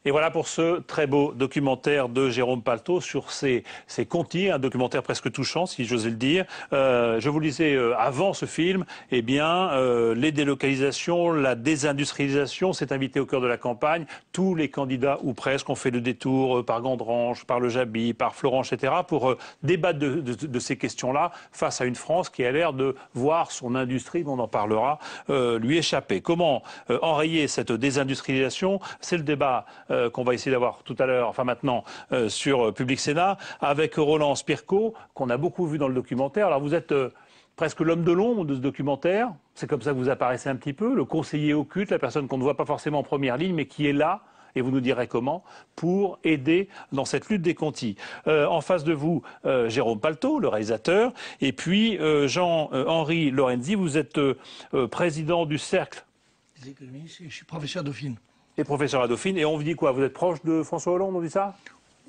Et voilà pour ce très beau documentaire de Jérôme Palto sur ces Conti, un documentaire presque touchant, si j'ose le dire. Je vous le disais avant ce film, eh bien, les délocalisations, la désindustrialisation s'est invité au cœur de la campagne. Tous les candidats, ou presque, ont fait le détour par Gandrange, par le Jaby, par Florent, etc., pour débattre de ces questions-là face à une France qui a l'air de voir son industrie, on en parlera, lui échapper. Comment enrayer cette désindustrialisation? C'est le débat qu'on va essayer d'avoir tout à l'heure, enfin maintenant, sur Public Sénat, avec Roland Spirko, qu'on a beaucoup vu dans le documentaire. Alors vous êtes presque l'homme de l'ombre de ce documentaire, c'est comme ça que vous apparaissez un petit peu, le conseiller occulte, la personne qu'on ne voit pas forcément en première ligne, mais qui est là, et vous nous direz comment, pour aider dans cette lutte des Conti. En face de vous, Jérôme Palto, le réalisateur, et puis Jean-Henri Lorenzi, vous êtes président du Cercle des économistes, je suis professeur à Dauphine. Et professeur à Dauphine. Et on vous dit quoi? Vous êtes proche de François Hollande, on dit ça?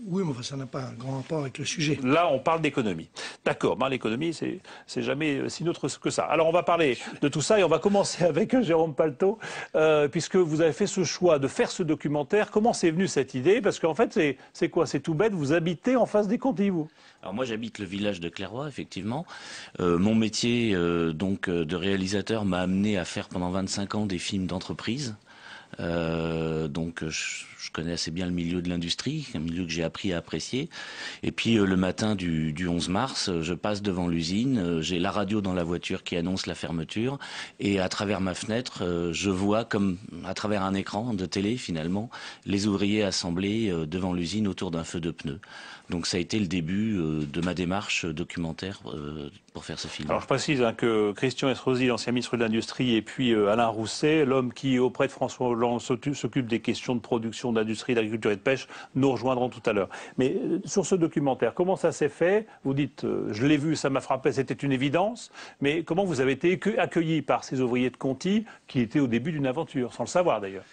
Oui, mais enfin, ça n'a pas un grand rapport avec le sujet. Là, on parle d'économie. D'accord, ben, l'économie, c'est jamais si neutre que ça. Alors, on va parler de tout ça et on va commencer avec Jérôme Palto, puisque vous avez fait ce choix de faire ce documentaire. Comment c'est venu cette idée? Parce qu'en fait, c'est quoi? C'est tout bête, vous habitez en face des Conti, vous? Alors moi j'habite le village de Clairoy, effectivement. Mon métier de réalisateur m'a amené à faire pendant 25 ans des films d'entreprise. Je connais assez bien le milieu de l'industrie, un milieu que j'ai appris à apprécier. Et puis le matin du 11 mars, je passe devant l'usine, j'ai la radio dans la voiture qui annonce la fermeture, et à travers ma fenêtre, je vois comme à travers un écran de télé finalement, les ouvriers assemblés devant l'usine autour d'un feu de pneus. Donc ça a été le début de ma démarche documentaire pour faire ce film. Alors je précise que Christian Estrosi, l'ancien ministre de l'Industrie, et puis Alain Rousset, l'homme qui auprès de François Hollande s'occupe des questions de production, d'industrie, d'agriculture et de pêche, nous rejoindront tout à l'heure. Mais sur ce documentaire, comment ça s'est fait? Vous dites, je l'ai vu, ça m'a frappé, c'était une évidence, mais comment vous avez été accueilli par ces ouvriers de Conti qui étaient au début d'une aventure, sans le savoir d'ailleurs?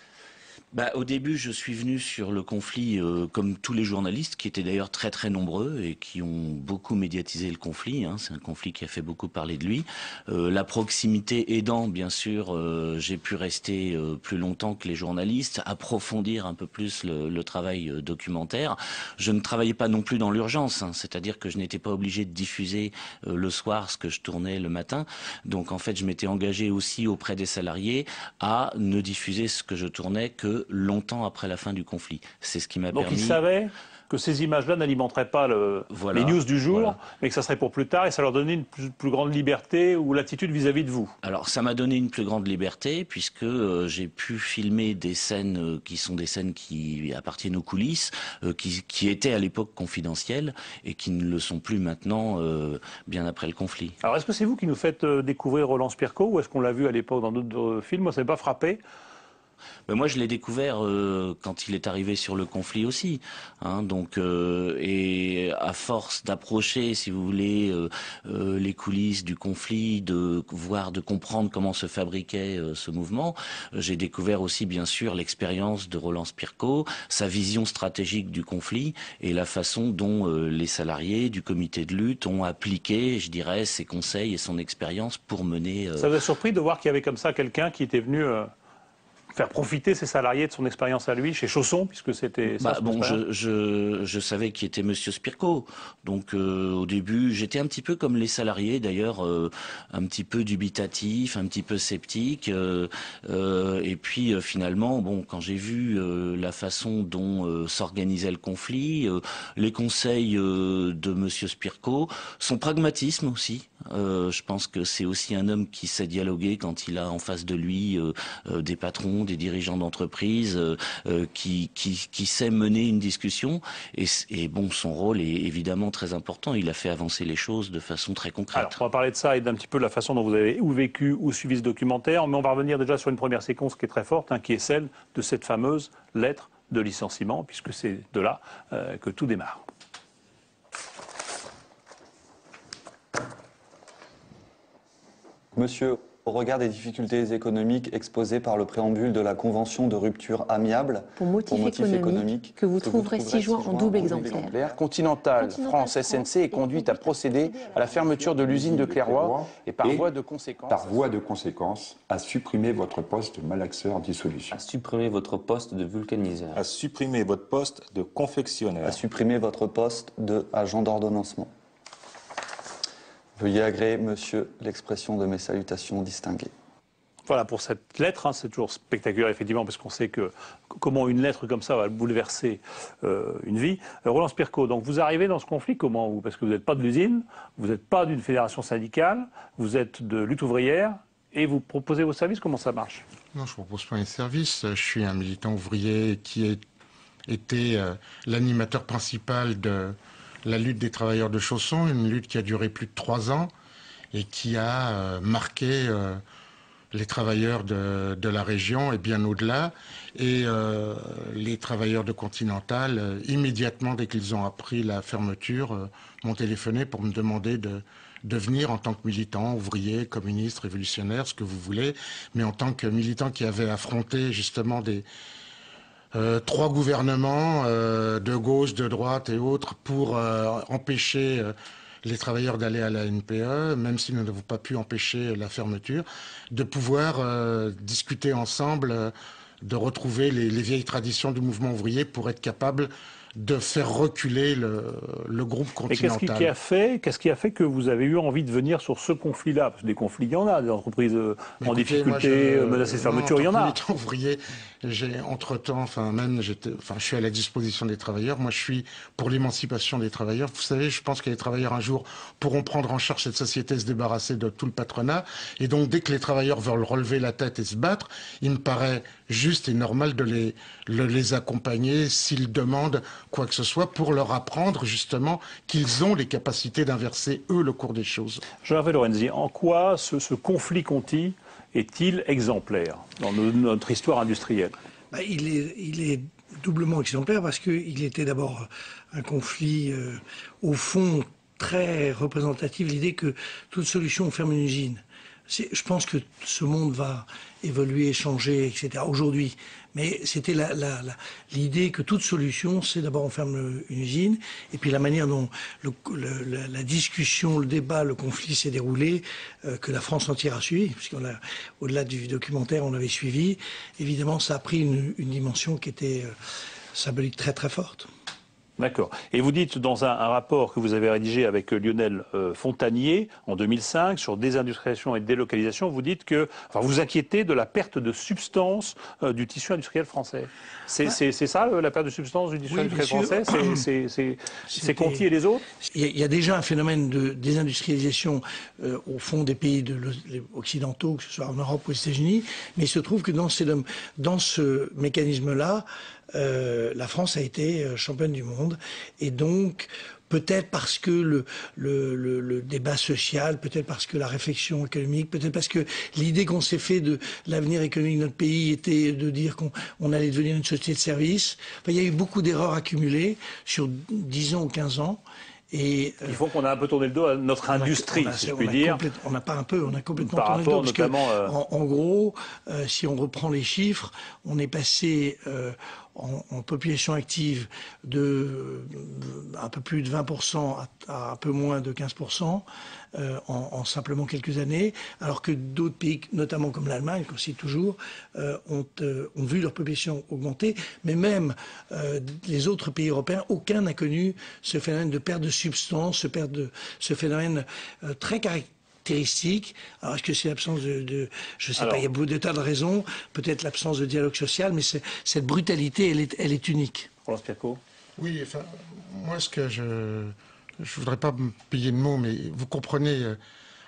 Au début, je suis venu sur le conflit comme tous les journalistes, qui étaient d'ailleurs très très nombreux et qui ont beaucoup médiatisé le conflit. C'est un conflit qui a fait beaucoup parler de lui. La proximité aidant, bien sûr, j'ai pu rester plus longtemps que les journalistes, approfondir un peu plus le travail documentaire. Je ne travaillais pas non plus dans l'urgence, c'est-à-dire que je n'étais pas obligé de diffuser le soir ce que je tournais le matin. Donc en fait, je m'étais engagé aussi auprès des salariés à ne diffuser ce que je tournais que longtemps après la fin du conflit. C'est ce qui m'a permis... Donc ils savaient que ces images-là n'alimenteraient pas les news du jour, mais que ça serait pour plus tard, et ça leur donnait une plus grande liberté ou latitude vis-à-vis de vous. Alors ça m'a donné une plus grande liberté, puisque j'ai pu filmer des scènes qui sont des scènes qui appartiennent aux coulisses, qui étaient à l'époque confidentielles, et qui ne le sont plus maintenant, bien après le conflit. Alors est-ce que c'est vous qui nous faites découvrir Roland Spirko, ou est-ce qu'on l'a vu à l'époque dans d'autres films? Moi, ça ne m'a pas frappé. Moi, je l'ai découvert quand il est arrivé sur le conflit aussi. Et à force d'approcher, si vous voulez, les coulisses du conflit, de comprendre comment se fabriquait ce mouvement, j'ai découvert aussi, bien sûr, l'expérience de Roland Spirko, sa vision stratégique du conflit et la façon dont les salariés du comité de lutte ont appliqué, je dirais, ses conseils et son expérience pour mener... Ça vous a surpris de voir qu'il y avait comme ça quelqu'un qui était venu... faire profiter ses salariés de son expérience à lui, chez Chausson, puisque c'était ça. Je savais qui était Monsieur Spirko. Donc au début, j'étais un petit peu comme les salariés, d'ailleurs, un petit peu dubitatif, un petit peu sceptique. Et puis finalement, quand j'ai vu la façon dont s'organisait le conflit, les conseils de Monsieur Spirko, son pragmatisme aussi. Je pense que c'est aussi un homme qui sait dialoguer quand il a en face de lui des patrons, des dirigeants d'entreprise, qui sait mener une discussion. Et son rôle est évidemment très important. Il a fait avancer les choses de façon très concrète. Alors, on va parler de ça et d'un petit peu de la façon dont vous avez vécu ou suivi ce documentaire. Mais on va revenir déjà sur une première séquence qui est très forte, qui est celle de cette fameuse lettre de licenciement, puisque c'est de là que tout démarre. Monsieur, Au regard des difficultés économiques exposées par le préambule de la Convention de rupture amiable pour motif économique que vous trouverez ci-joint en double exemplaire. Continental France SNC est conduite à procéder à la fermeture de l'usine de Clairoy et par voie de conséquence à supprimer votre poste de malaxeur dissolution. À supprimer votre poste de vulcaniseur. À supprimer votre poste de confectionneur. À supprimer votre poste d'agent d'ordonnancement. Veuillez agréer, monsieur, l'expression de mes salutations distinguées. Voilà pour cette lettre, c'est toujours spectaculaire effectivement parce qu'on sait que comment une lettre comme ça va bouleverser une vie. Roland Spirko, donc vous arrivez dans ce conflit comment vous? Parce que vous n'êtes pas de l'usine, vous n'êtes pas d'une fédération syndicale, vous êtes de lutte ouvrière et vous proposez vos services, comment ça marche? Non, je ne propose pas un service, je suis un militant ouvrier qui a été l'animateur principal de la lutte des travailleurs de Chausson, une lutte qui a duré plus de 3 ans et qui a marqué les travailleurs de la région et bien au-delà. Et les travailleurs de Continental, immédiatement dès qu'ils ont appris la fermeture, m'ont téléphoné pour me demander de venir en tant que militant, ouvrier, communiste, révolutionnaire, ce que vous voulez, mais en tant que militant qui avait affronté justement des 3 gouvernements de gauche, de droite et autres pour empêcher les travailleurs d'aller à la NPE, même si nous n'avons pas pu empêcher la fermeture, de pouvoir discuter ensemble, de retrouver les vieilles traditions du mouvement ouvrier pour être capable de faire reculer le groupe Continental. Et qu'est-ce qui a fait que vous avez eu envie de venir sur ce conflit-là? Parce que des conflits, il y en a, des entreprises en difficulté, menacées de fermeture, il y en a. Ouvrier, j'ai entre-temps, je suis à la disposition des travailleurs. Moi, je suis pour l'émancipation des travailleurs. Vous savez, je pense que les travailleurs, un jour, pourront prendre en charge cette société, se débarrasser de tout le patronat. Et donc, dès que les travailleurs veulent relever la tête et se battre, il me paraît juste et normal de les accompagner s'ils demandent quoi que ce soit pour leur apprendre justement qu'ils ont les capacités d'inverser eux le cours des choses. Jean-Hervé Lorenzi, en quoi ce conflit Conti est-il exemplaire dans notre histoire industrielle? Il est doublement exemplaire parce qu'il était d'abord un conflit au fond très représentatif, l'idée que toute solution ferme une usine. Je pense que ce monde va évoluer, changer, etc. aujourd'hui. Mais c'était l'idée que toute solution, c'est d'abord on ferme une usine, et puis la manière dont la discussion, le débat, le conflit s'est déroulé, que la France entière a suivi, puisqu'on a, au-delà du documentaire, on avait suivi. Évidemment, ça a pris une dimension qui était symbolique très très forte. D'accord. Et vous dites dans un rapport que vous avez rédigé avec Lionel Fontanier en 2005 sur désindustrialisation et délocalisation, vous dites que, vous inquiétez de la perte de substance du tissu industriel français. C'est ça la perte de substance du tissu industriel français? C'est Conti et les autres? Il y a déjà un phénomène de désindustrialisation au fond des pays occidentaux, que ce soit en Europe ou aux États-Unis, mais il se trouve que dans ce mécanisme-là, la France a été championne du monde, et donc peut-être parce que le débat social, peut-être parce que la réflexion économique, peut-être parce que l'idée qu'on s'est fait de l'avenir économique de notre pays était de dire qu'on allait devenir une société de services. Il y a eu beaucoup d'erreurs accumulées sur 10 ans ou 15 ans. Et, il faut qu'on a un peu tourné le dos à notre industrie, si je puis dire. On n'a pas un peu, on a complètement par tourné le dos. Parce notamment, que, en gros, si on reprend les chiffres, on est passé en population active de un peu plus de 20% à un peu moins de 15% en simplement quelques années, alors que d'autres pays, notamment comme l'Allemagne, qu'on cite toujours, ont vu leur population augmenter. Mais même les autres pays européens, aucun n'a connu ce phénomène de perte de substance, ce phénomène très caractéristique. Alors, est-ce que c'est l'absence je sais pas, il y a beaucoup de tas de raisons, peut-être l'absence de dialogue social, mais cette brutalité, elle est unique. Roland Spirko. Oui, moi, ce que je voudrais pas me payer de mots, mais vous comprenez,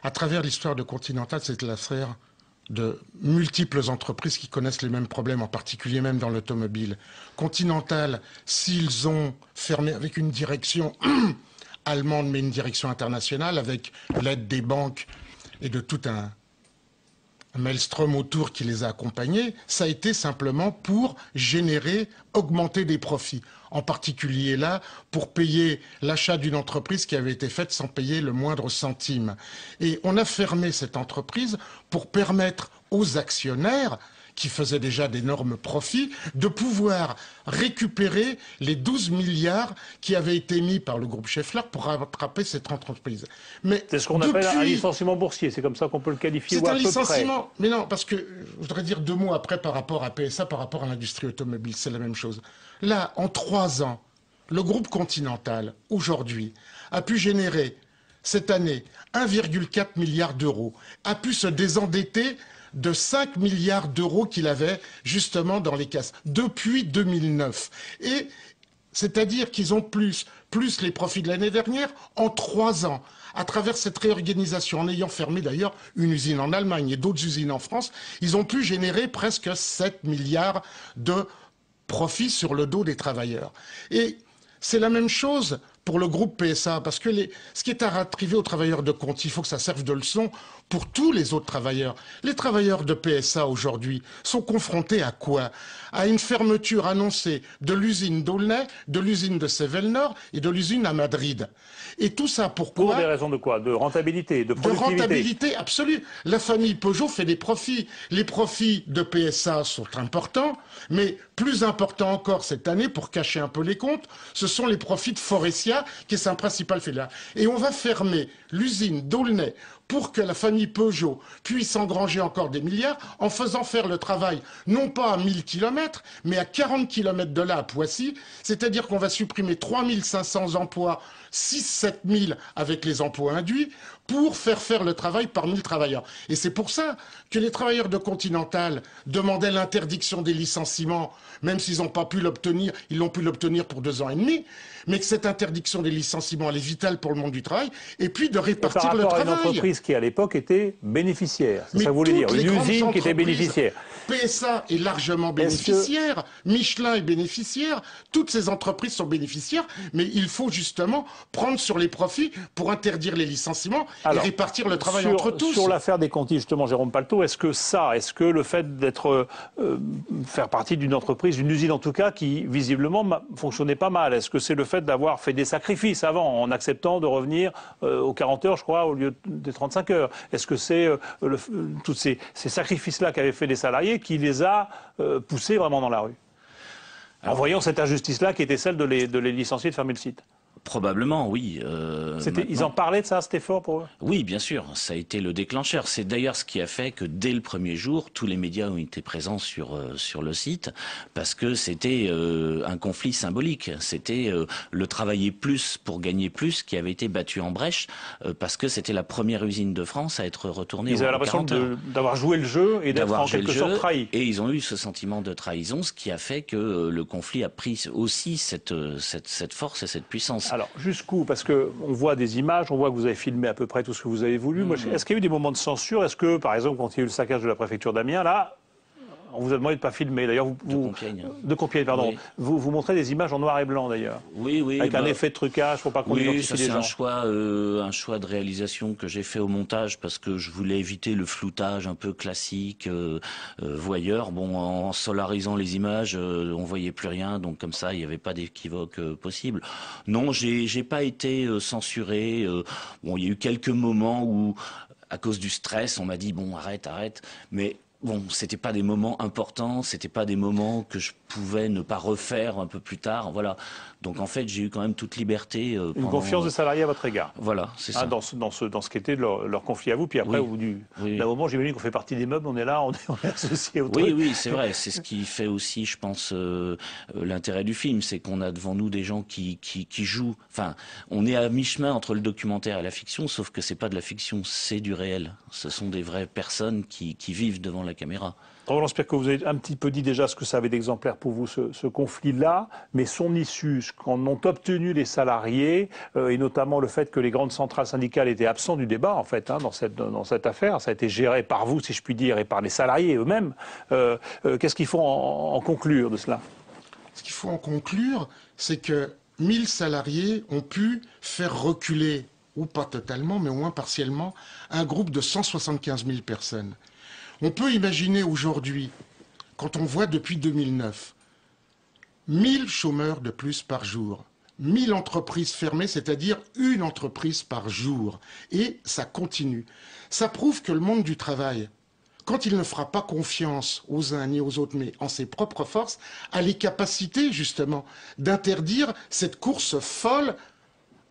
à travers l'histoire de Continental, c'est l'affaire de multiples entreprises qui connaissent les mêmes problèmes, en particulier même dans l'automobile. Continental, s'ils ont fermé avec une direction allemande, mais une direction internationale, avec l'aide des banques et de tout maelstrom autour qui les a accompagnés, ça a été simplement pour augmenter des profits. En particulier là, pour payer l'achat d'une entreprise qui avait été faite sans payer le moindre centime. Et on a fermé cette entreprise pour permettre aux actionnaires qui faisaient déjà d'énormes profits, de pouvoir récupérer les 12 milliards qui avaient été mis par le groupe Schaeffler pour rattraper cette entreprise. C'est ce qu'on appelle un licenciement boursier, c'est comme ça qu'on peut le qualifier. C'est un licenciement, mais non, parce que je voudrais dire 2 mots après par rapport à PSA, par rapport à l'industrie automobile, c'est la même chose. Là, en 3 ans, le groupe Continental, aujourd'hui, a pu générer cette année 1,4 milliard d'euros, a pu se désendetter de 5 milliards d'euros qu'il avait justement dans les caisses depuis 2009. Et c'est-à-dire qu'ils ont plus les profits de l'année dernière en 3 ans. À travers cette réorganisation, en ayant fermé d'ailleurs une usine en Allemagne et d'autres usines en France, ils ont pu générer presque 7 milliards de profits sur le dos des travailleurs. Et c'est la même chose pour le groupe PSA, parce que ce qui est arrivé aux travailleurs de Conti, il faut que ça serve de leçon pour tous les autres travailleurs. Les travailleurs de PSA aujourd'hui sont confrontés à quoi? À une fermeture annoncée de l'usine d'Aulnay, de l'usine de Sevel-Nord et de l'usine à Madrid. Et tout ça pourquoi? Pour des raisons de quoi? De rentabilité, de productivité? De rentabilité absolue. La famille Peugeot fait des profits. Les profits de PSA sont importants, mais plus important encore cette année, pour cacher un peu les comptes, ce sont les profits de Forestia, qui est son principal filiale. Et on va fermer l'usine d'Aulnay pour que la famille Peugeot puisse engranger encore des milliards en faisant faire le travail, non pas à 1000 km, mais à 40 km de là, à Poissy. C'est-à-dire qu'on va supprimer 3500 emplois, 6-7 000 avec les emplois induits, pour faire le travail par 1000 travailleurs. Et c'est pour ça que les travailleurs de Continental demandaient l'interdiction des licenciements, même s'ils n'ont pas pu l'obtenir, ils l'ont pu l'obtenir pour 2 ans et demi, mais que cette interdiction des licenciements, elle est vitale pour le monde du travail, et puis de répartir le travail. Par rapport à une entreprise qui, à l'époque, était bénéficiaire, c'est ça que vous voulez dire, une usine qui était bénéficiaire. PSA est largement bénéficiaire, Michelin est bénéficiaire, toutes ces entreprises sont bénéficiaires, mais il faut justement prendre sur les profits pour interdire les licenciements et répartir le travail entre tous. Sur l'affaire des Conti, justement, Jérôme Palto, est-ce que le fait d'être faire partie d'une entreprise, d'une usine en tout cas, qui visiblement fonctionnait pas mal, est-ce que c'est le fait d'avoir fait des sacrifices avant, en acceptant de revenir aux 40 heures, je crois, au lieu des 35 heures? Est-ce que c'est tous ces sacrifices-là qu'avaient fait les salariés qui les a poussés vraiment dans la rue, en voyant cette injustice-là qui était celle de les licencier, de fermer le site? Probablement, oui. Ils en parlaient de ça, cet effort pour eux? Oui, bien sûr, ça a été le déclencheur. C'est d'ailleurs ce qui a fait que dès le premier jour, tous les médias ont été présents sur le site, parce que c'était un conflit symbolique. C'était le travailler plus pour gagner plus qui avait été battu en brèche, parce que c'était la première usine de France à être retournée aux 40 heures. Ils avaient l'impression d'avoir joué le jeu et d'être en quelque sorte trahi. Et ils ont eu ce sentiment de trahison, ce qui a fait que le conflit a pris aussi cette force et cette puissance. Alors, jusqu'où? Parce qu'on voit des images, on voit que vous avez filmé à peu près tout ce que vous avez voulu. Est-ce qu'il y a eu des moments de censure? Est-ce que, par exemple, quand il y a eu le saccage de la préfecture d'Amiens, là, on vous a demandé de ne pas filmer? D'ailleurs, de Compiègne, pardon. Oui. Vous montrez des images en noir et blanc, d'ailleurs. Oui. Avec un effet de trucage pour pas qu'on identifie les gens. C'est un choix de réalisation que j'ai fait au montage parce que je voulais éviter le floutage un peu classique, voyeur. Bon, en solarisant les images, on voyait plus rien, donc comme ça, il n'y avait pas d'équivoque possible. Non, j'ai pas été censuré. Bon, il y a eu quelques moments où, à cause du stress, on m'a dit bon, arrête, mais bon, c'était pas des moments importants, c'était pas des moments que je pouvais ne pas refaire un peu plus tard, voilà. Donc en fait, j'ai eu quand même toute liberté. Une confiance des salariés à votre égard. Voilà, c'est ça. Dans ce qu'était leur conflit à vous, puis après, au bout d'un moment, j'imagine qu'on fait partie des meubles, on est là, on est associé au truc. Oui, c'est vrai. C'est ce qui fait aussi, je pense, l'intérêt du film, c'est qu'on a devant nous des gens qui jouent. Enfin, on est à mi-chemin entre le documentaire et la fiction, sauf que c'est pas de la fiction, c'est du réel. Ce sont des vraies personnes qui vivent devant la caméra. Roland Spierko, vous avez un petit peu dit déjà ce que ça avait d'exemplaire pour vous, ce conflit-là, mais son issue, ce qu'en ont obtenu les salariés, et notamment le fait que les grandes centrales syndicales étaient absentes du débat, en fait, dans cette affaire, ça a été géré par vous, si je puis dire, et par les salariés eux-mêmes. Qu'est-ce qu'il faut en conclure de cela? Ce qu'il faut en conclure, c'est que 1000 salariés ont pu faire reculer, ou pas totalement, mais au moins partiellement, un groupe de 175 000 personnes. On peut imaginer aujourd'hui, quand on voit depuis 2009, 1000 chômeurs de plus par jour, 1000 entreprises fermées, c'est-à-dire une entreprise par jour. Et ça continue. Ça prouve que le monde du travail, quand il ne fera pas confiance aux uns ni aux autres, mais en ses propres forces, a les capacités, justement, d'interdire cette course folle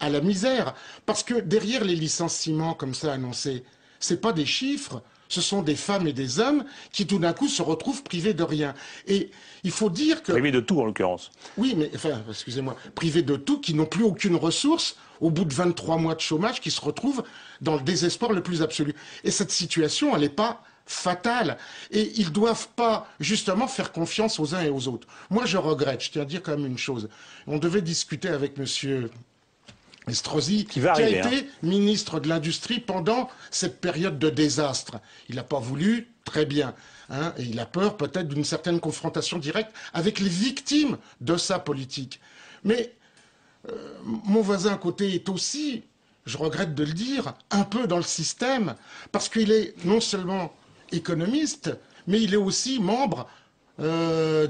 à la misère. Parce que derrière les licenciements comme ça annoncés, ce n'est pas des chiffres, ce sont des femmes et des hommes qui tout d'un coup se retrouvent privés de rien. Et il faut dire que... Privés de tout en l'occurrence. Oui, mais enfin, excusez-moi, privés de tout, qui n'ont plus aucune ressource au bout de 23 mois de chômage, qui se retrouvent dans le désespoir le plus absolu. Et cette situation, elle n'est pas fatale. Et ils ne doivent pas, justement, faire confiance aux uns et aux autres. Moi, je regrette, je tiens à dire quand même une chose. On devait discuter avec monsieur Estrosi, qui a été ministre de l'Industrie pendant cette période de désastre. Il n'a pas voulu, très bien. Et il a peur peut-être d'une certaine confrontation directe avec les victimes de sa politique. Mais mon voisin à côté est aussi, je regrette de le dire, un peu dans le système, parce qu'il est non seulement économiste, mais il est aussi membre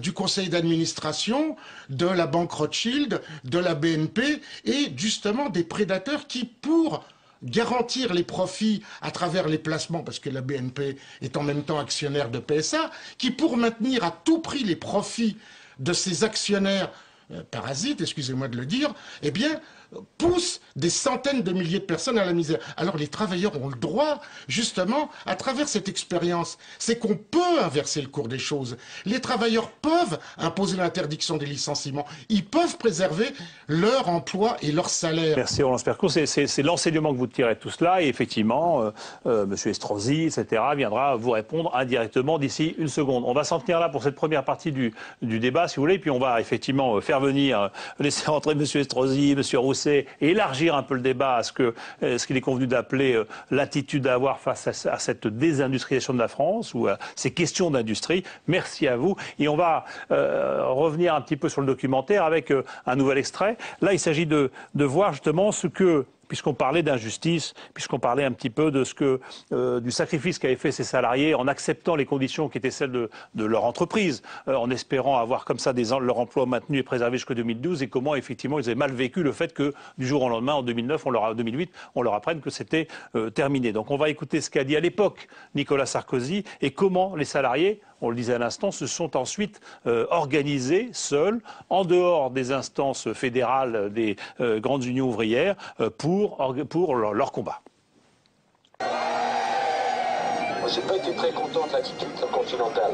du conseil d'administration de la banque Rothschild, de la BNP, et justement des prédateurs qui, pour garantir les profits à travers les placements, parce que la BNP est en même temps actionnaire de PSA, qui, pour maintenir à tout prix les profits de ces actionnaires parasites, excusez-moi de le dire, eh bien, poussent des centaines de milliers de personnes à la misère. Alors les travailleurs ont le droit, justement, à travers cette expérience, c'est qu'on peut inverser le cours des choses. Les travailleurs peuvent imposer l'interdiction des licenciements. Ils peuvent préserver leur emploi et leur salaire. Merci Roland Sperco. C'est l'enseignement que vous tirez de tout cela. Et effectivement, M. Estrosi, etc., viendra vous répondre indirectement d'ici une seconde. On va s'en tenir là pour cette première partie du débat, si vous voulez. Puis on va effectivement faire venir, laisser rentrer M. Estrosi, M. Rousset, et élargir un peu le débat à ce qu'il est convenu d'appeler l'attitude à avoir face à cette désindustrialisation de la France ou à ces questions d'industrie. Merci à vous. Et on va revenir un petit peu sur le documentaire avec un nouvel extrait. Là, il s'agit de voir justement ce que... Puisqu'on parlait d'injustice, puisqu'on parlait un petit peu de du sacrifice qu'avaient fait ces salariés en acceptant les conditions qui étaient celles de leur entreprise, en espérant avoir comme ça leur emploi maintenu et préservé jusqu'en 2012, et comment effectivement ils avaient mal vécu le fait que du jour au lendemain, en 2009, 2008, on leur apprenne que c'était terminé. Donc on va écouter ce qu'a dit à l'époque Nicolas Sarkozy et comment les salariés, on le disait à l'instant, se sont ensuite organisés seuls, en dehors des instances fédérales des grandes unions ouvrières, pour leur combat. Moi, j'ai pas été très content de l'attitude continentale.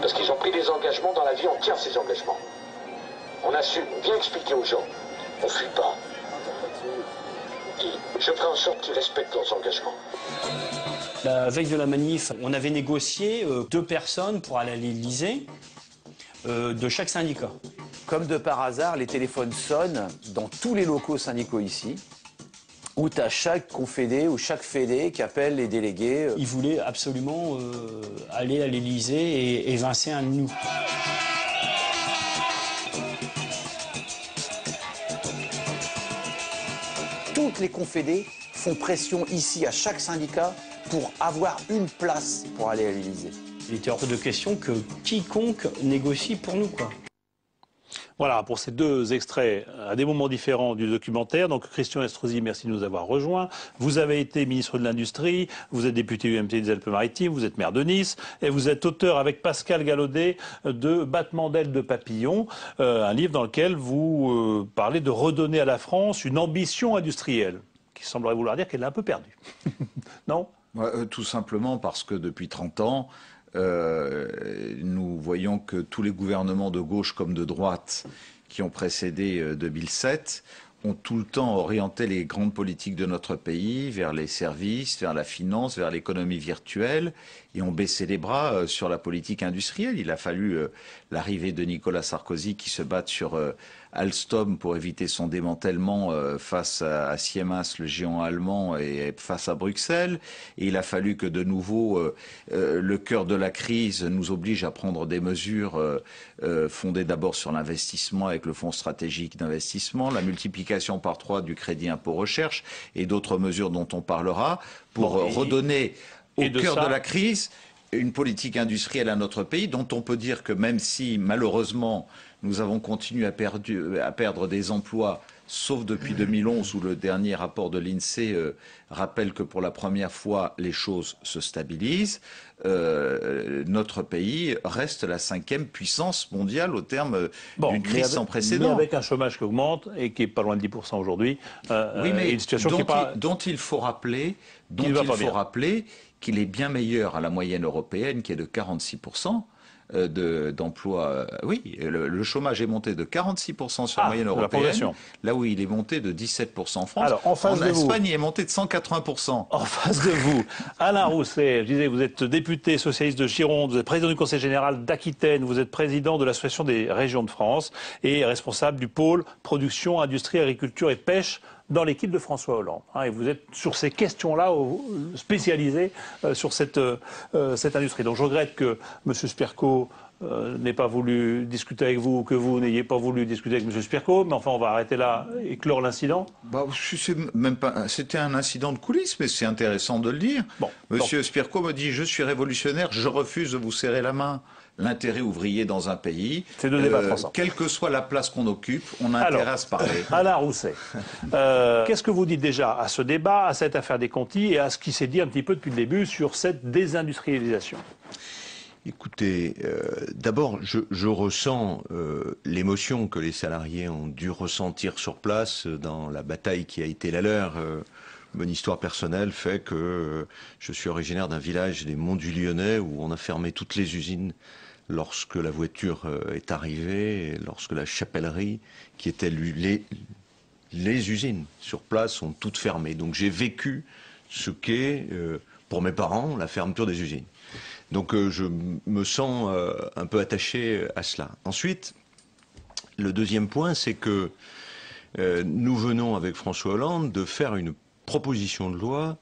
Parce qu'ils ont pris des engagements dans la vie, on tient ces engagements. On a su bien expliquer aux gens, on ne fuit pas. Et je ferai en sorte qu'ils respectent leurs engagements. La veille de la manif, on avait négocié 2 personnes pour aller à l'Élysée de chaque syndicat. Comme de par hasard, les téléphones sonnent dans tous les locaux syndicaux ici, où tu as chaque confédé ou chaque fédé qui appelle les délégués. Ils voulaient absolument aller à l'Élysée et évincer un de nous. Toutes les confédés font pression ici à chaque syndicat pour avoir une place pour aller à l'Élysée. Il était hors de question que quiconque négocie pour nous, quoi. Voilà, pour ces 2 extraits à des moments différents du documentaire. Donc Christian Estrosi, merci de nous avoir rejoints. Vous avez été ministre de l'Industrie, vous êtes député UMP des Alpes-Maritimes, vous êtes maire de Nice et vous êtes auteur avec Pascal Gallaudet de Battements d'ailes de papillon, un livre dans lequel vous parlez de redonner à la France une ambition industrielle, qui semblerait vouloir dire qu'elle l'a un peu perdue. Non ? Tout simplement parce que depuis 30 ans, nous voyons que tous les gouvernements de gauche comme de droite qui ont précédé 2007 ont tout le temps orienté les grandes politiques de notre pays vers les services, vers la finance, vers l'économie virtuelle, et ont baissé les bras sur la politique industrielle. Il a fallu l'arrivée de Nicolas Sarkozy qui se batte sur Alstom pour éviter son démantèlement face à Siemens, le géant allemand, et face à Bruxelles. Et il a fallu que de nouveau le cœur de la crise nous oblige à prendre des mesures fondées d'abord sur l'investissement avec le Fonds stratégique d'investissement, la multiplication par 3 du crédit impôt recherche et d'autres mesures dont on parlera pour redonner au cœur de la crise, une politique industrielle à notre pays dont on peut dire que même si malheureusement nous avons continué à perdre des emplois, sauf depuis 2011 où le dernier rapport de l'INSEE rappelle que pour la première fois les choses se stabilisent, notre pays reste la 5e puissance mondiale au terme d'une crise sans précédent. Mais avec un chômage qui augmente et qui est pas loin de 10% aujourd'hui, oui, mais une situation dont il faut rappeler qu'il est bien meilleur à la moyenne européenne qui est de 46%. D'emploi, oui, le chômage est monté de 46% sur la moyenne européenne, là où il est monté de 17% en France. Alors, en Espagne, il est monté de 180%. En face de vous, Alain Rousset, je disais, vous êtes député socialiste de Gironde, vous êtes président du Conseil général d'Aquitaine, vous êtes président de l'Association des régions de France et responsable du pôle production, industrie, agriculture et pêche dans l'équipe de François Hollande. Et vous êtes sur ces questions-là spécialisé sur cette industrie. Donc je regrette que M. Spirko n'ait pas voulu discuter avec vous, que vous n'ayez pas voulu discuter avec M. Spirko, mais enfin on va arrêter là et clore l'incident. C'était un incident de coulisses, mais c'est intéressant de le dire. Monsieur Spirko me dit « Je suis révolutionnaire, je refuse de vous serrer la main ». L'intérêt ouvrier dans un pays, quelle que soit la place qu'on occupe, on a intérêt à se parler. Alain Rousset, qu'est-ce que vous dites déjà à ce débat, à cette affaire des Conti et à ce qui s'est dit un petit peu depuis le début sur cette désindustrialisation? Écoutez, d'abord, je ressens l'émotion que les salariés ont dû ressentir sur place dans la bataille qui a été la leur. Mon histoire personnelle fait que je suis originaire d'un village des Monts du Lyonnais où on a fermé toutes les usines lorsque la voiture est arrivée, et lorsque la chapellerie, qui étaient les usines sur place, ont toutes fermé. Donc j'ai vécu ce qu'est, pour mes parents, la fermeture des usines. Donc je me sens un peu attaché à cela. Ensuite, le deuxième point, c'est que nous venons avec François Hollande de faire une proposition de loi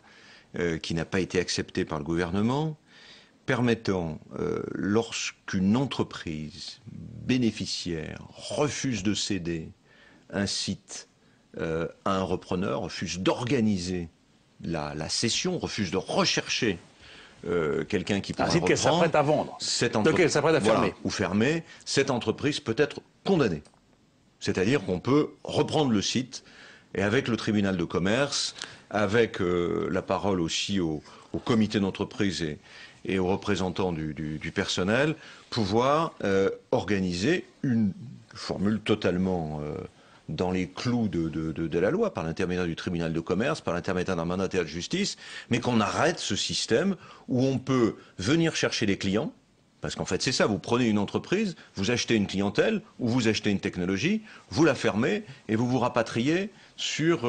qui n'a pas été acceptée par le gouvernement, permettant, lorsqu'une entreprise bénéficiaire refuse de céder un site à un repreneur, refuse d'organiser la cession, refuse de rechercher quelqu'un qui pourra reprendre, qu'elle s'apprête à vendre, qu'elle s'apprête à fermer. Ou fermer, cette entreprise peut être condamnée. C'est-à-dire qu'on peut reprendre le site et avec le tribunal de commerce, avec la parole aussi au comité d'entreprise et aux représentants du personnel, pouvoir organiser une formule totalement dans les clous de la loi, par l'intermédiaire du tribunal de commerce, par l'intermédiaire d'un mandataire de justice, mais qu'on arrête ce système où on peut venir chercher les clients, parce qu'en fait c'est ça, vous prenez une entreprise, vous achetez une clientèle, ou vous achetez une technologie, vous la fermez, et vous vous rapatriez sur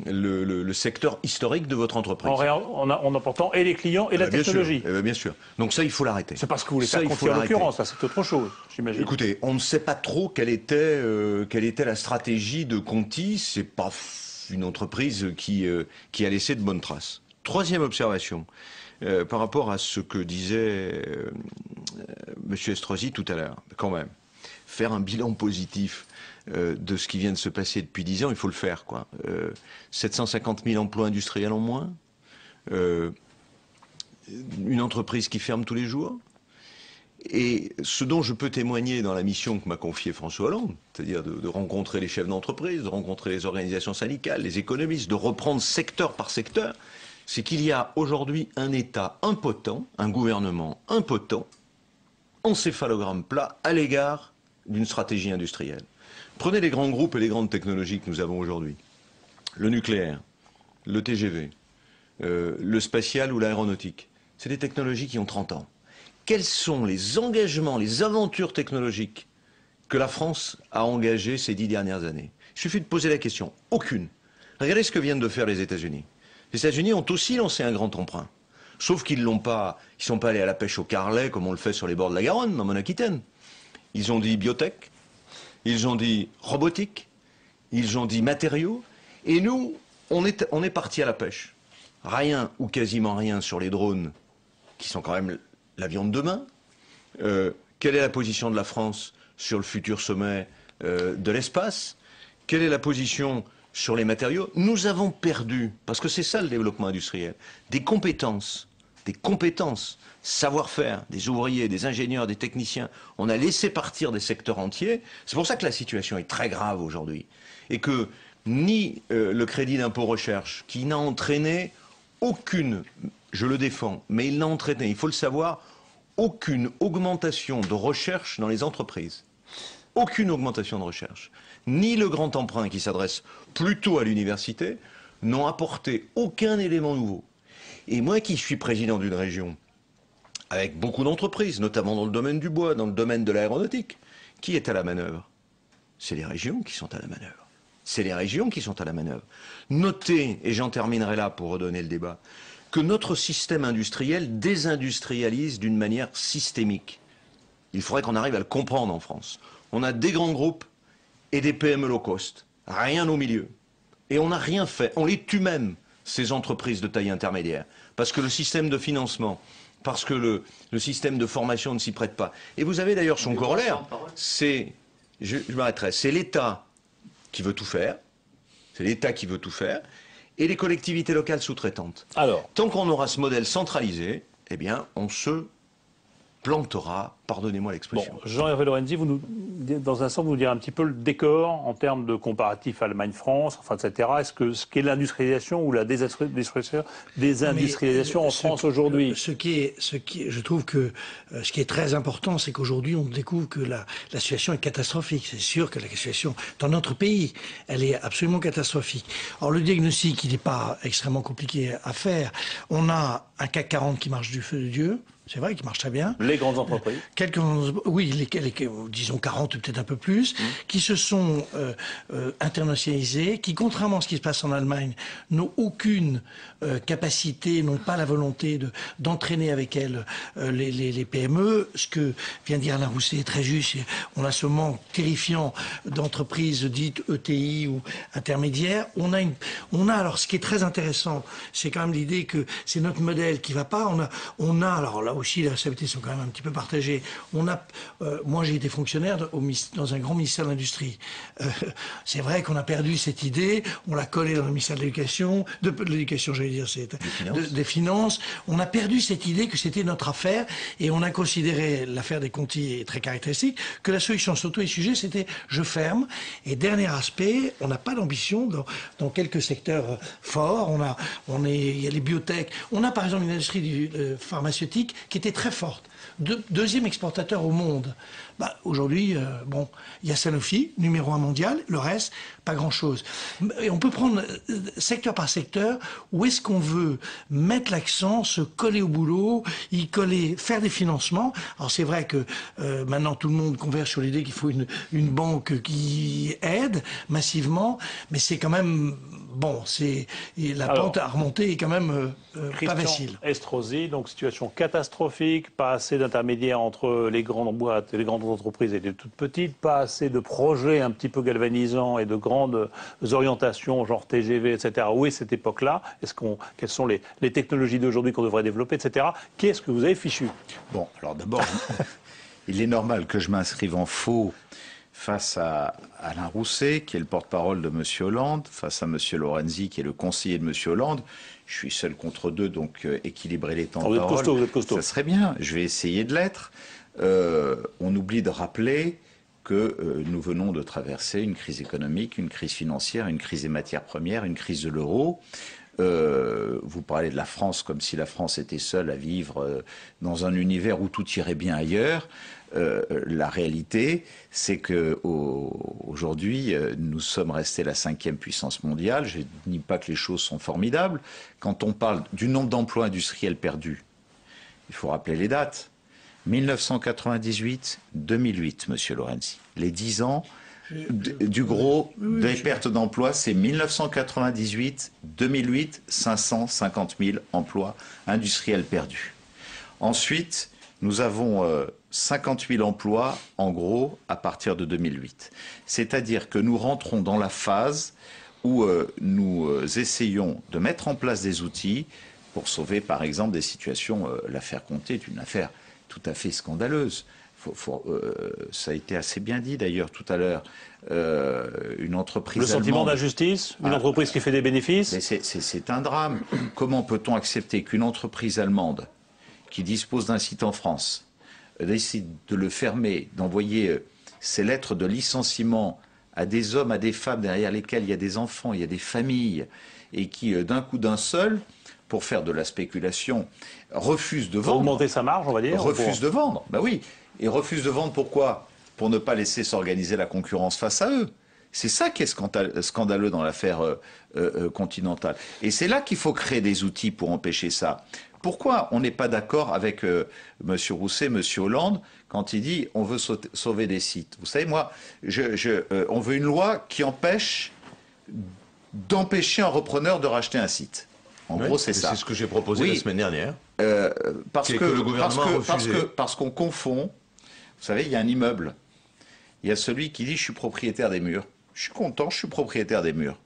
le secteur historique de votre entreprise. En emportant et les clients et la technologie. Bien sûr. Donc ça, il faut l'arrêter. C'est parce que vous voulez faire Conti en l'occurrence, ça c'est autre chose, j'imagine. Écoutez, on ne sait pas trop quelle était la stratégie de Conti. C'est pas une entreprise qui a laissé de bonnes traces. Troisième observation, par rapport à ce que disait M. Estrosi tout à l'heure, quand même, faire un bilan positif de ce qui vient de se passer depuis 10 ans, il faut le faire, quoi. 750 000 emplois industriels en moins, une entreprise qui ferme tous les jours, et ce dont je peux témoigner dans la mission que m'a confiée François Hollande, c'est-à-dire de rencontrer les chefs d'entreprise, de rencontrer les organisations syndicales, les économistes, de reprendre secteur par secteur, c'est qu'il y a aujourd'hui un État impotent, un gouvernement impotent, encéphalogramme plat à l'égard d'une stratégie industrielle. Prenez les grands groupes et les grandes technologies que nous avons aujourd'hui. Le nucléaire, le TGV, le spatial ou l'aéronautique. C'est des technologies qui ont 30 ans. Quels sont les engagements, les aventures technologiques que la France a engagées ces 10 dernières années? Il suffit de poser la question. Aucune. Regardez ce que viennent de faire les États-Unis. Les États-Unis ont aussi lancé un grand emprunt. Sauf qu'ils ne sont pas allés à la pêche au carlet comme on le fait sur les bords de la Garonne, dans mon Aquitaine. Ils ont dit biotech. Ils ont dit robotique, ils ont dit matériaux, et nous, on est parti à la pêche. Rien ou quasiment rien sur les drones, qui sont quand même l'avion de demain. Quelle est la position de la France sur le futur sommet de l'espace? Quelle est la position sur les matériaux? Nous avons perdu, parce que c'est ça le développement industriel, des compétences des compétences, savoir-faire, des ouvriers, des ingénieurs, des techniciens. On a laissé partir des secteurs entiers. C'est pour ça que la situation est très grave aujourd'hui. Et que ni le crédit d'impôt recherche, qui n'a entraîné aucune, je le défends, mais il n'a entraîné, il faut le savoir, aucune augmentation de recherche dans les entreprises. Aucune augmentation de recherche. Ni le grand emprunt qui s'adresse plutôt à l'université n'ont apporté aucun élément nouveau. Et moi qui suis président d'une région avec beaucoup d'entreprises, notamment dans le domaine du bois, dans le domaine de l'aéronautique, qui est à la manœuvre? C'est les régions qui sont à la manœuvre. C'est les régions qui sont à la manœuvre. Notez, et j'en terminerai là pour redonner le débat, que notre système industriel désindustrialise d'une manière systémique. Il faudrait qu'on arrive à le comprendre en France. On a des grands groupes et des PME low cost, rien au milieu. Et on n'a rien fait. On les tue même, ces entreprises de taille intermédiaire. Parce que le système de financement, parce que le système de formation ne s'y prête pas. Et vous avez d'ailleurs son corollaire, c'est, je m'arrêterai, c'est l'État qui veut tout faire, c'est l'État qui veut tout faire, et les collectivités locales sous-traitantes. Alors, tant qu'on aura ce modèle centralisé, eh bien, on se plantera, pardonnez-moi l'expression. Bon, Jean-Hervé Lorenzi, vous nous, dans un sens, vous nous direz un petit peu le décor en termes de comparatif Allemagne-France, enfin, etc. Est-ce qu'est l'industrialisation ou la désindustrialisation en France aujourd'hui? Je trouve que ce qui est très important, c'est qu'aujourd'hui, on découvre que la situation est catastrophique. C'est sûr que la situation dans notre pays, elle est absolument catastrophique. Alors, le diagnostic, il n'est pas extrêmement compliqué à faire. On a un CAC 40 qui marche du feu de Dieu. C'est vrai qu'il marche très bien. Les grandes entreprises. Oui, disons 40 peut-être un peu plus, qui se sont internationalisées, qui, contrairement à ce qui se passe en Allemagne, n'ont aucune capacité, n'ont pas la volonté d'entraîner avec elles les PME. Ce que vient de dire Alain Rousset est très juste. On a ce manque terrifiant d'entreprises dites ETI ou intermédiaires. On a alors ce qui est très intéressant, c'est quand même l'idée que c'est notre modèle qui va pas. On a alors là aussi, les responsabilités sont quand même un petit peu partagées. Moi, j'ai été fonctionnaire dans un grand ministère de l'Industrie. C'est vrai qu'on a perdu cette idée, on l'a collée dans le ministère de l'Éducation, j'allais dire, des Finances. On a perdu cette idée que c'était notre affaire et on a considéré, l'affaire des Conti est très caractéristique, que la solution sur tous les sujets, c'était je ferme. Et dernier aspect, on n'a pas d'ambition dans quelques secteurs forts. Il y a les biotech. On a par exemple une industrie pharmaceutique qui était très forte. Deuxième exportateur au monde. Aujourd'hui, il y a Sanofi, numéro 1 mondial, le reste, pas grand-chose. Et on peut prendre secteur par secteur où est-ce qu'on veut mettre l'accent, se coller au boulot, faire des financements. Alors c'est vrai que maintenant tout le monde converge sur l'idée qu'il faut une banque qui aide massivement, mais c'est quand même la pente à remonter est quand même pas facile. Estrosi, donc situation catastrophique, pas assez d'intermédiaires entre les grandes boîtes et les grandes entreprises et les toutes petites, pas assez de projets un petit peu galvanisants et de grandes orientations genre TGV, etc. Où est cette époque-là? Quelles sont les technologies d'aujourd'hui qu'on devrait développer, etc. Qu'est-ce que vous avez fichu? Bon, alors d'abord, il est normal que je m'inscrive en faux face à Alain Rousset, qui est le porte-parole de M. Hollande, face à M. Lorenzi, qui est le conseiller de M. Hollande. Je suis seul contre deux, donc équilibrer les temps de parole, vous êtes costaud. Ça serait bien. Je vais essayer de l'être. On oublie de rappeler que nous venons de traverser une crise économique, une crise financière, une crise des matières premières, une crise de l'euro. Vous parlez de la France comme si la France était seule à vivre dans un univers où tout irait bien ailleurs. La réalité, c'est que aujourd'hui, nous sommes restés la 5e puissance mondiale. Je ne nie pas que les choses sont formidables. Quand on parle du nombre d'emplois industriels perdus, il faut rappeler les dates. 1998-2008, Monsieur Lorenzi. Les 10 ans du gros des pertes d'emplois, c'est 1998-2008, 550 000 emplois industriels perdus. Ensuite, nous avons 50 000 emplois, en gros, à partir de 2008. C'est-à-dire que nous rentrons dans la phase où nous essayons de mettre en place des outils pour sauver, par exemple, des situations. L'affaire Comté est une affaire tout à fait scandaleuse. Ça a été assez bien dit d'ailleurs tout à l'heure. Une entreprise allemande... Le sentiment d'injustice, une entreprise qui fait des bénéfices. C'est un drame. Comment peut-on accepter qu'une entreprise allemande qui dispose d'un site en France décide de le fermer, d'envoyer ses lettres de licenciement à des hommes, à des femmes derrière lesquels il y a des enfants, il y a des familles, et qui, d'un coup d'un seul, pour faire de la spéculation, refuse de vendre. Augmenter sa marge, on va dire. Refuse de vendre, ben oui. Et refuse de vendre pourquoi? Pour ne pas laisser s'organiser la concurrence face à eux. C'est ça qui est scandaleux dans l'affaire Continental. Et c'est là qu'il faut créer des outils pour empêcher ça. Pourquoi on n'est pas d'accord avec M. Rousset, M. Hollande, quand il dit on veut sauver des sites? Vous savez, moi, on veut une loi qui empêche d'empêcher un repreneur de racheter un site. En gros, c'est ça. C'est ce que j'ai proposé la semaine dernière. Parce qu'on confond. Vous savez, il y a un immeuble. Il y a celui qui dit je suis propriétaire des murs. Je suis content, je suis propriétaire des murs.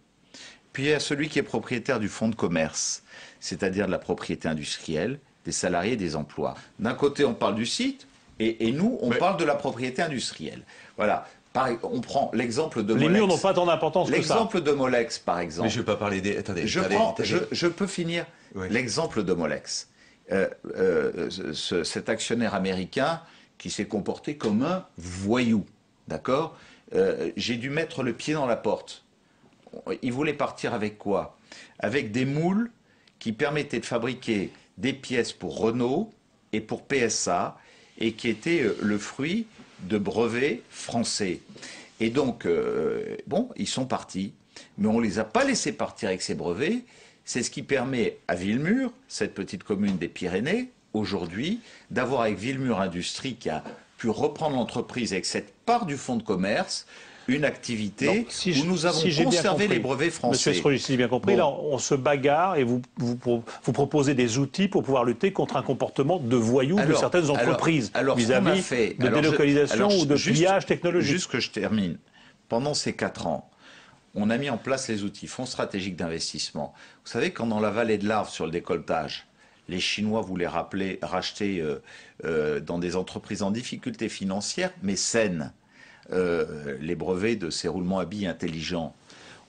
Puis il y a celui qui est propriétaire du fonds de commerce, c'est-à-dire de la propriété industrielle, des salariés, des emplois. D'un côté, on parle du site, et nous, on parle de la propriété industrielle. Voilà. On prend l'exemple de Molex. Les murs n'ont pas tant d'importance que ça. L'exemple de Molex, par exemple. Mais je ne vais pas parler des... Attendez, je peux finir. Oui. L'exemple de Molex. Cet actionnaire américain qui s'est comporté comme un voyou. D'accord ? J'ai dû mettre le pied dans la porte. Il voulait partir avec quoi? Avec des moules qui permettaient de fabriquer des pièces pour Renault et pour PSA, et qui étaient le fruit de brevets français. Et donc, bon, ils sont partis, mais on ne les a pas laissés partir avec ces brevets. C'est ce qui permet à Villemur, cette petite commune des Pyrénées, aujourd'hui, d'avoir avec Villemur Industrie, qui a pu reprendre l'entreprise avec cette part du fonds de commerce, une activité où nous avons conservé les brevets français. Monsieur Estrosi, si j'ai bien compris, là, on se bagarre et vous proposez des outils pour pouvoir lutter contre un comportement de voyous de certaines entreprises vis-à-vis de délocalisation ou de pillage technologique. Juste que je termine. Pendant ces 4 ans, on a mis en place les outils, fonds stratégiques d'investissement. Vous savez, quand dans la vallée de l'Arve, sur le décolletage, les Chinois voulaient racheter dans des entreprises en difficulté financière, mais saines, les brevets de ces roulements à billes intelligents.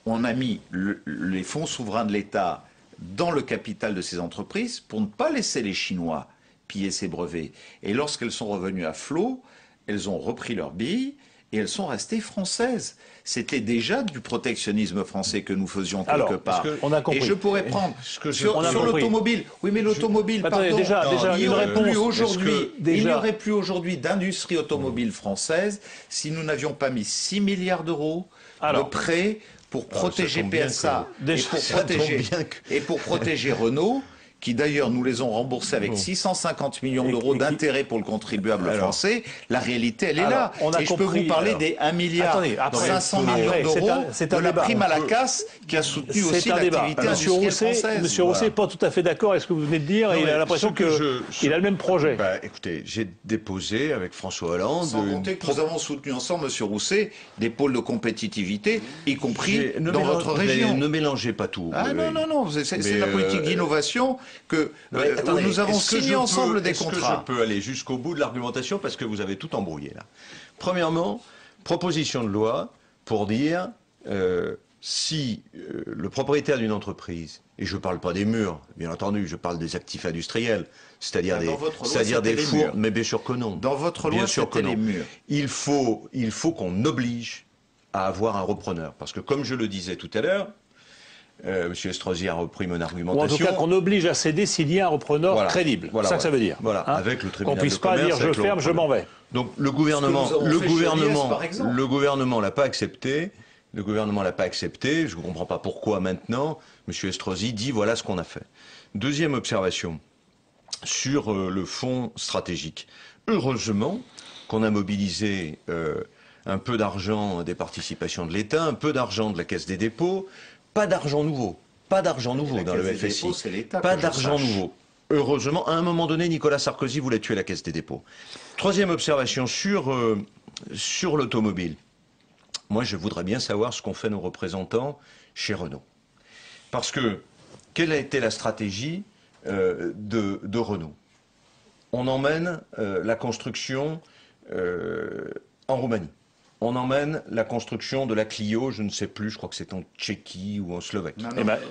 On a mis les fonds souverains de l'État dans le capital de ces entreprises pour ne pas laisser les Chinois piller ces brevets. Et lorsqu'elles sont revenues à flot, elles ont repris leurs billes et elles sont restées françaises. C'était déjà du protectionnisme français que nous faisions quelque part. On a compris. Et je pourrais prendre sur l'automobile. Oui, mais l'automobile, pardon, il n'y aurait plus aujourd'hui d'industrie automobile française si nous n'avions pas mis 6 milliards d'euros de prêts pour protéger PSA et pour protéger Renault, qui d'ailleurs nous les ont remboursés avec 650 millions d'euros d'intérêts pour le contribuable français. La réalité, elle est là. Et je peux vous parler des 1 milliard 500 millions d'euros de la prime à la casse qui a soutenu aussi l'activité industrielle française. Monsieur Rousset n'est pas tout à fait d'accord avec ce que vous venez de dire et il a l'impression qu'il a le même projet. Écoutez, j'ai déposé avec François Hollande... Sans compter que nous avons soutenu ensemble, Monsieur Rousset, des pôles de compétitivité, y compris dans votre région. Ne mélangez pas tout. Ah non, c'est la politique d'innovation que nous avons signé ensemble des contrats. Est-ce que je peux aller jusqu'au bout de l'argumentation parce que vous avez tout embrouillé là. Premièrement, proposition de loi pour dire si le propriétaire d'une entreprise, et je ne parle pas des murs, bien entendu, je parle des actifs industriels, c'est-à-dire des fours, mais bien sûr que non. Dans votre loi, c'était les murs. Il faut qu'on oblige à avoir un repreneur, parce que comme je le disais tout à l'heure, Monsieur Estrosi a repris mon argumentation. Ou en tout cas qu'on oblige à céder s'il y a un repreneur crédible. C'est ça que ça veut dire. Voilà, avec le tribunal qu'on puisse pas dire je ferme, je m'en vais. Donc le gouvernement l'a pas accepté. Le gouvernement l'a pas accepté. Je ne comprends pas pourquoi maintenant. Monsieur Estrosi dit voilà ce qu'on a fait. Deuxième observation sur le fonds stratégique. Heureusement qu'on a mobilisé un peu d'argent des participations de l'État, un peu d'argent de la Caisse des dépôts. Pas d'argent nouveau dans le FSI. Pas d'argent nouveau. Heureusement, à un moment donné, Nicolas Sarkozy voulait tuer la Caisse des dépôts. Troisième observation sur l'automobile. Moi, je voudrais bien savoir ce qu'ont fait nos représentants chez Renault. Parce que, quelle a été la stratégie de Renault? On emmène la construction en Roumanie. On emmène la construction de la Clio, je ne sais plus, je crois que c'est en Tchéquie ou en Slovaquie.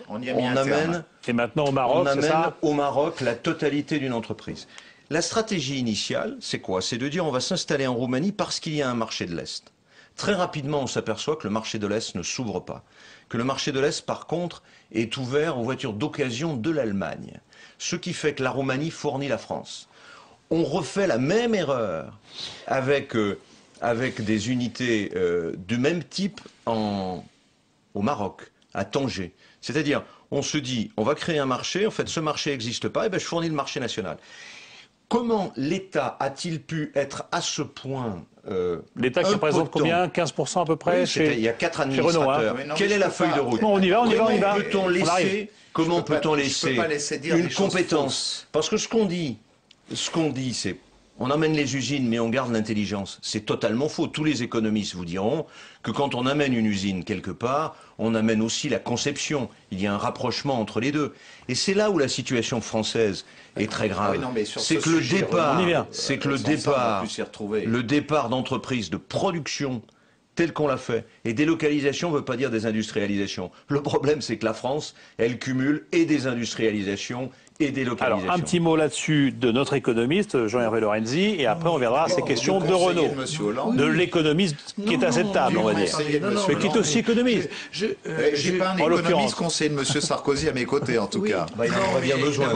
On y a mis un terme. Et maintenant au Maroc, c'est ça ? Au Maroc la totalité d'une entreprise. La stratégie initiale, c'est quoi? C'est de dire on va s'installer en Roumanie parce qu'il y a un marché de l'Est. Très rapidement, on s'aperçoit que le marché de l'Est ne s'ouvre pas. Que le marché de l'Est, par contre, est ouvert aux voitures d'occasion de l'Allemagne. Ce qui fait que la Roumanie fournit la France. On refait la même erreur avec des unités du même type au Maroc, à Tanger. C'est-à-dire, on se dit, on va créer un marché, en fait ce marché n'existe pas, et bien je fournis le marché national. Comment l'État a-t-il pu être à ce point l'État qui représente combien? 15% à peu près? Oui, il y a 4 administrateurs. Renault, hein. Quelle est la feuille de route? Bon, on y va. Comment peut-on laisser une compétence? Parce que ce qu'on dit, c'est on amène les usines, mais on garde l'intelligence. C'est totalement faux. Tous les économistes vous diront que quand on amène une usine quelque part, on amène aussi la conception. Il y a un rapprochement entre les deux. Et c'est là où la situation française est très grave. C'est que le départ d'entreprises de production tel qu'on l'a fait. Et délocalisation ne veut pas dire désindustrialisation. Le problème, c'est que la France, elle cumule et désindustrialisation et délocalisation. Alors, un petit mot là-dessus de notre économiste, Jean-Hervé Lorenzi, et après on verra ces questions de Renault. De l'économiste qui est à cette table, on va dire. Mais qui est aussi économiste. J'ai pas un économiste conseiller de M. Sarkozy à mes côtés, en tout cas. Il en aurait bien besoin.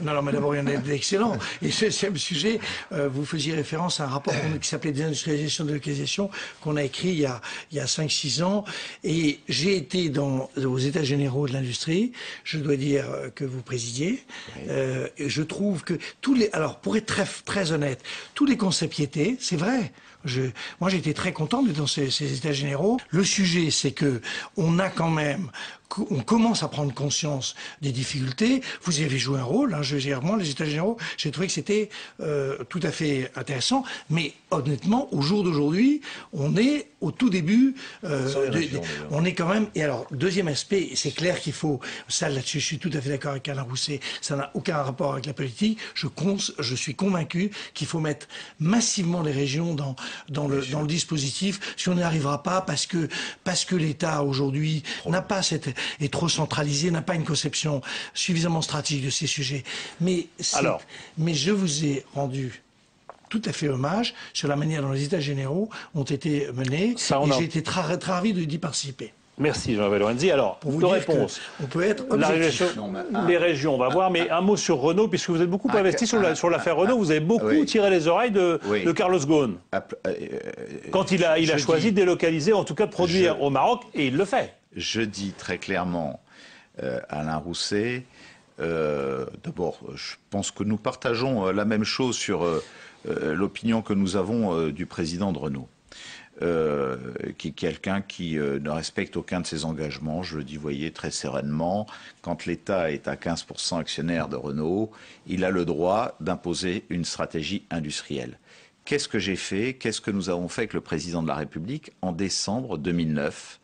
Non, mais d'abord, il y en a d'excellents. Et ce même sujet, vous faisiez référence à un rapport qui s'appelait Désindustrialisation, délocalisation, qu'on a écrit il y a 5-6 ans. Et j'ai été aux États généraux de l'industrie, je dois dire que vous présidiez. Je trouve que alors pour être très honnête, tous les concepts y étaient, c'est vrai. Moi j'ai été très content d'être dans ces états généraux. Le sujet c'est que on commence à prendre conscience des difficultés. Vous y avez joué un rôle, hein, moi les états généraux, j'ai trouvé que c'était tout à fait intéressant, mais honnêtement, au jour d'aujourd'hui, on est au tout début, on est quand même, et alors, deuxième aspect, c'est clair qu'il faut, ça là-dessus, je suis tout à fait d'accord avec Alain Rousset, ça n'a aucun rapport avec la politique, je suis convaincu qu'il faut mettre massivement les régions dans le dispositif, si on n'y arrivera pas, parce que l'État, aujourd'hui, n'a pas est trop centralisé, n'a pas une conception suffisamment stratégique de ces sujets. Mais je vous ai rendu tout à fait hommage sur la manière dont les États généraux ont été menés. Et j'ai été très ravi d'y participer. Merci Jean-Hervé Lorenzi. Alors, de réponse. On peut être objectif. Les régions, on va voir, mais un mot sur Renault, puisque vous êtes beaucoup investi sur l'affaire Renault, vous avez beaucoup tiré les oreilles de Carlos Ghosn. Quand il a choisi de délocaliser, en tout cas de produire au Maroc, et il le fait. Je dis très clairement, Alain Rousset, d'abord, je pense que nous partageons la même chose sur l'opinion que nous avons du président de Renault. Qui est quelqu'un qui ne respecte aucun de ses engagements. Je le dis, voyez, très sereinement. Quand l'État est à 15% actionnaire de Renault, il a le droit d'imposer une stratégie industrielle. Qu'est-ce que j'ai fait? Qu'est-ce que nous avons fait avec le président de la République en décembre 2009,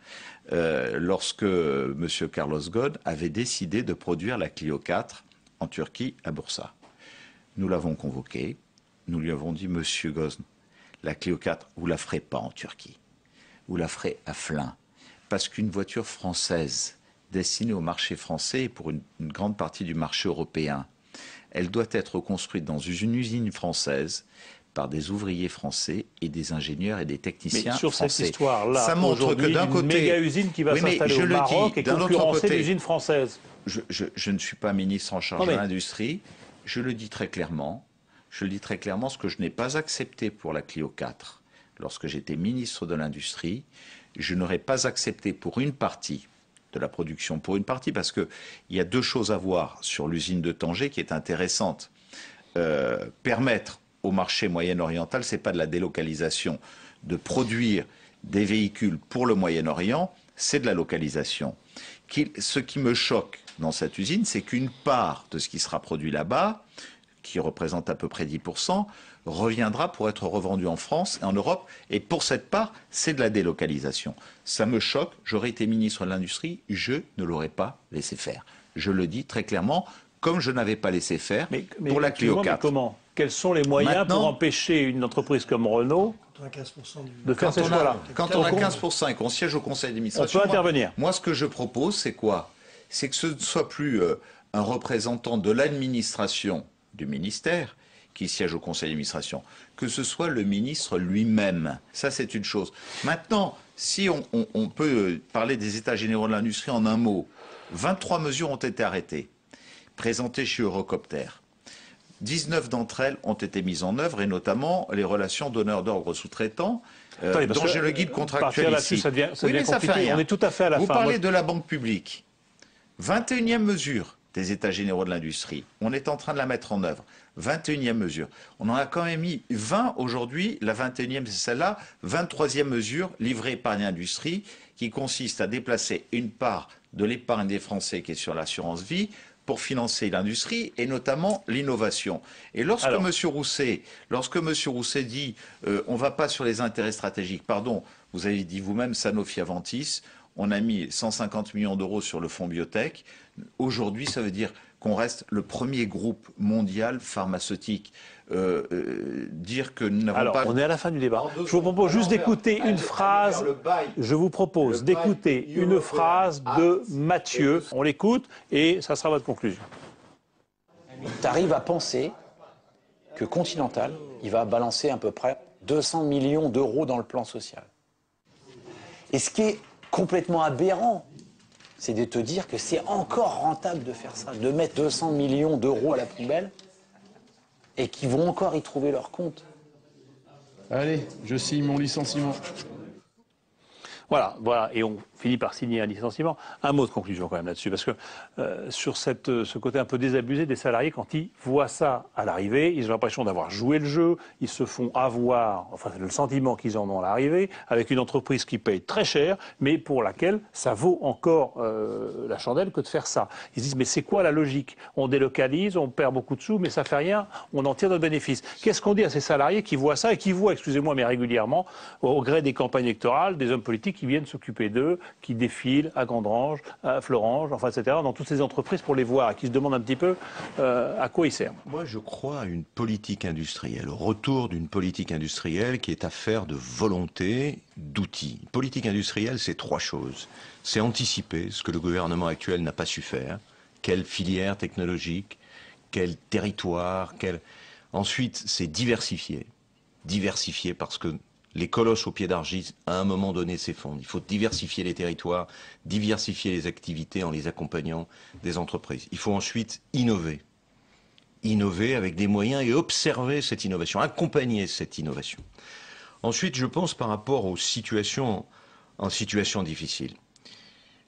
lorsque M. Carlos Ghosn avait décidé de produire la Clio 4 en Turquie, à Bursa. Nous l'avons convoqué. Nous lui avons dit, Monsieur Ghosn, la Clio 4, vous la ferez pas en Turquie. Vous la ferez à Flins. Parce qu'une voiture française, destinée au marché français et pour une grande partie du marché européen, elle doit être construite dans une usine française par des ouvriers français et des ingénieurs et des techniciens mais sur français. Cette histoire-là, ça montre que d'un côté, méga usine qui va s'installer au Maroc et concurrencer l'usine française. Je ne suis pas ministre en charge de l'industrie. Je le dis très clairement. Je le dis très clairement, ce que je n'ai pas accepté pour la Clio 4, lorsque j'étais ministre de l'Industrie, je n'aurais pas accepté pour une partie de la production, parce qu'il y a deux choses à voir sur l'usine de Tanger qui est intéressante. Permettre au marché moyen-oriental, ce n'est pas de la délocalisation, de produire des véhicules pour le Moyen-Orient, c'est de la localisation. Ce qui me choque dans cette usine, c'est qu'une part de ce qui sera produit là-bas, qui représente à peu près 10%, reviendra pour être revendu en France et en Europe. Et pour cette part, c'est de la délocalisation. Ça me choque. J'aurais été ministre de l'Industrie, je ne l'aurais pas laissé faire. Je le dis très clairement, comme je n'avais pas laissé faire pour la Clio 4. Mais comment? Quels sont les moyens pour empêcher une entreprise comme Renault de faire ces choix-là? Quand on a 15% et qu'on siège au conseil d'administration, on peut intervenir. Moi, ce que je propose, c'est quoi? C'est que ce ne soit plus un représentant de l'administration du ministère qui siège au conseil d'administration, que ce soit le ministre lui-même. Ça, c'est une chose. Maintenant, si on peut parler des états généraux de l'industrie en un mot, 23 mesures ont été arrêtées, présentées chez Eurocopter. 19 d'entre elles ont été mises en œuvre, et notamment les relations donneurs d'ordre sous-traitants, dont j'ai le guide contractuel ici. Ça devient compliqué. On est tout à fait à la fin. Vous parlez de la banque publique. 21e mesure des états généraux de l'industrie. On est en train de la mettre en œuvre. 21e mesure. On en a quand même mis 20 aujourd'hui. La 21e, c'est celle-là. 23e mesure livrée par l'industrie, qui consiste à déplacer une part de l'épargne des Français qui est sur l'assurance vie pour financer l'industrie et notamment l'innovation. Et lorsque M. Rousset dit on ne va pas sur les intérêts stratégiques, pardon, vous avez dit vous-même Sanofi Aventis, on a mis 150 millions d'euros sur le fonds biotech. Aujourd'hui, ça veut dire qu'on reste le premier groupe mondial pharmaceutique. Dire que nous n'avons pas... on est à la fin du débat. Je vous propose juste d'écouter une phrase. Je vous propose d'écouter une phrase de Mathieu. On l'écoute et ça sera votre conclusion. Tu arrives à penser que Continental, il va balancer à peu près 200 millions d'euros dans le plan social. Et ce qui est complètement aberrant, c'est de te dire que c'est encore rentable de faire ça, de mettre 200 millions d'euros à la poubelle et qu'ils vont encore y trouver leur compte. Allez, je signe mon licenciement. Voilà, et on finit par signer un licenciement. Un mot de conclusion quand même là-dessus, parce que sur ce côté un peu désabusé des salariés, quand ils voient ça à l'arrivée, ils ont l'impression d'avoir joué le jeu, ils se font avoir, enfin c'est le sentiment qu'ils en ont à l'arrivée, avec une entreprise qui paye très cher, mais pour laquelle ça vaut encore la chandelle que de faire ça. Ils se disent, mais c'est quoi la logique? On délocalise, on perd beaucoup de sous, mais ça fait rien, on en tire de bénéfices. Qu'est-ce qu'on dit à ces salariés qui voient ça et qui voient, excusez-moi, mais régulièrement, au gré des campagnes électorales, des hommes politiques qui viennent s'occuper d'eux, qui défilent à Gandrange, à Florange, enfin, etc., dans toutes ces entreprises pour les voir et qui se demandent un petit peu à quoi ils servent. Moi, je crois à une politique industrielle, au retour d'une politique industrielle qui est affaire de volonté, d'outils. Une politique industrielle, c'est trois choses. C'est anticiper ce que le gouvernement actuel n'a pas su faire, quelle filière technologique, quel territoire, Ensuite, c'est diversifier. Diversifier parce que les colosses au pied d'argile, à un moment donné, s'effondrent. Il faut diversifier les territoires, diversifier les activités en les accompagnant des entreprises. Il faut ensuite innover. Innover avec des moyens et observer cette innovation, accompagner cette innovation. Ensuite, je pense par rapport aux situations en situation difficile.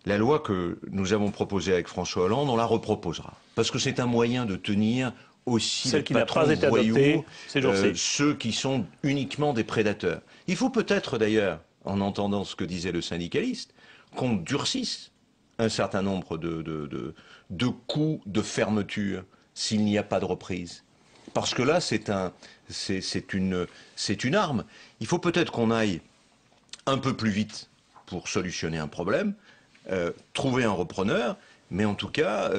La loi que nous avons proposée avec François Hollande, on la reproposera. Parce que c'est un moyen de tenir aussi celle qui n'a pas été adoptée, ceux qui sont uniquement des prédateurs. Il faut peut-être d'ailleurs, en entendant ce que disait le syndicaliste, qu'on durcisse un certain nombre de coûts de fermeture s'il n'y a pas de reprise. Parce que là, c'est une arme. Il faut peut-être qu'on aille un peu plus vite pour solutionner un problème, trouver un repreneur, mais en tout cas...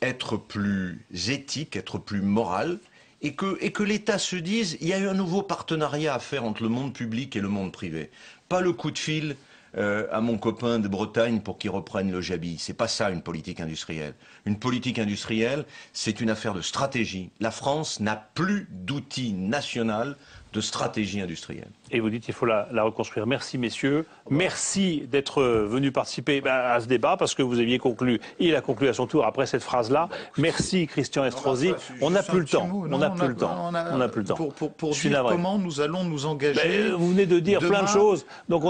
être plus éthique, être plus moral, et que l'État se dise, il y a eu un nouveau partenariat à faire entre le monde public et le monde privé. Pas le coup de fil à mon copain de Bretagne pour qu'il reprenne le Jabi. C'est pas ça une politique industrielle. Une politique industrielle, c'est une affaire de stratégie. La France n'a plus d'outil national de stratégie industrielle. Et vous dites qu'il faut la reconstruire. Merci messieurs. Merci d'être venus participer à ce débat parce que vous aviez conclu. Il a conclu à son tour après cette phrase-là. Merci Christian Estrosi. On n'a plus le temps. On n'a plus le temps. On n'a plus le temps. Pour dire comment nous allons nous engager. Vous venez de dire plein de choses. Donc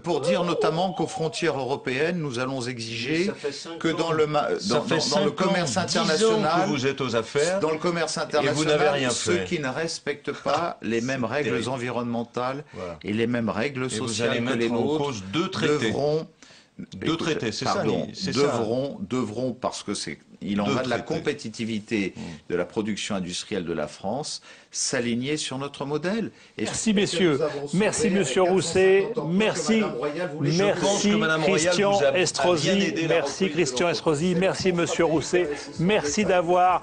pour dire notamment qu'aux frontières européennes, nous allons exiger que dans le commerce international, que vous êtes aux affaires, dans le commerce international, vous n'avez rien fait. Ceux qui ne respectent pas les mêmes règles environnementales et les mêmes règles sociales que les nôtres devront, parce que il en va de la compétitivité de la production industrielle de la France, s'aligner sur notre modèle. Merci messieurs, merci monsieur Rousset, merci Christian Estrosi, merci Christian Estrosi, merci monsieur Rousset, merci d'avoir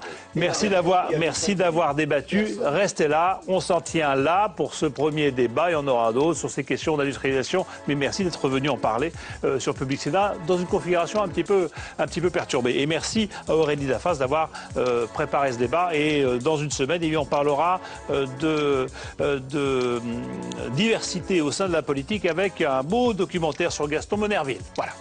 débattu. Restez là, on s'en tient là pour ce premier débat, il y en aura d'autres sur ces questions d'industrialisation, mais merci d'être venu en parler sur Public Sénat dans une configuration un petit peu perturbée. Et merci Aurélie Dafas d'avoir préparé ce débat. Et dans une semaine, on parlera de diversité au sein de la politique avec un beau documentaire sur Gaston Monnerville. Voilà.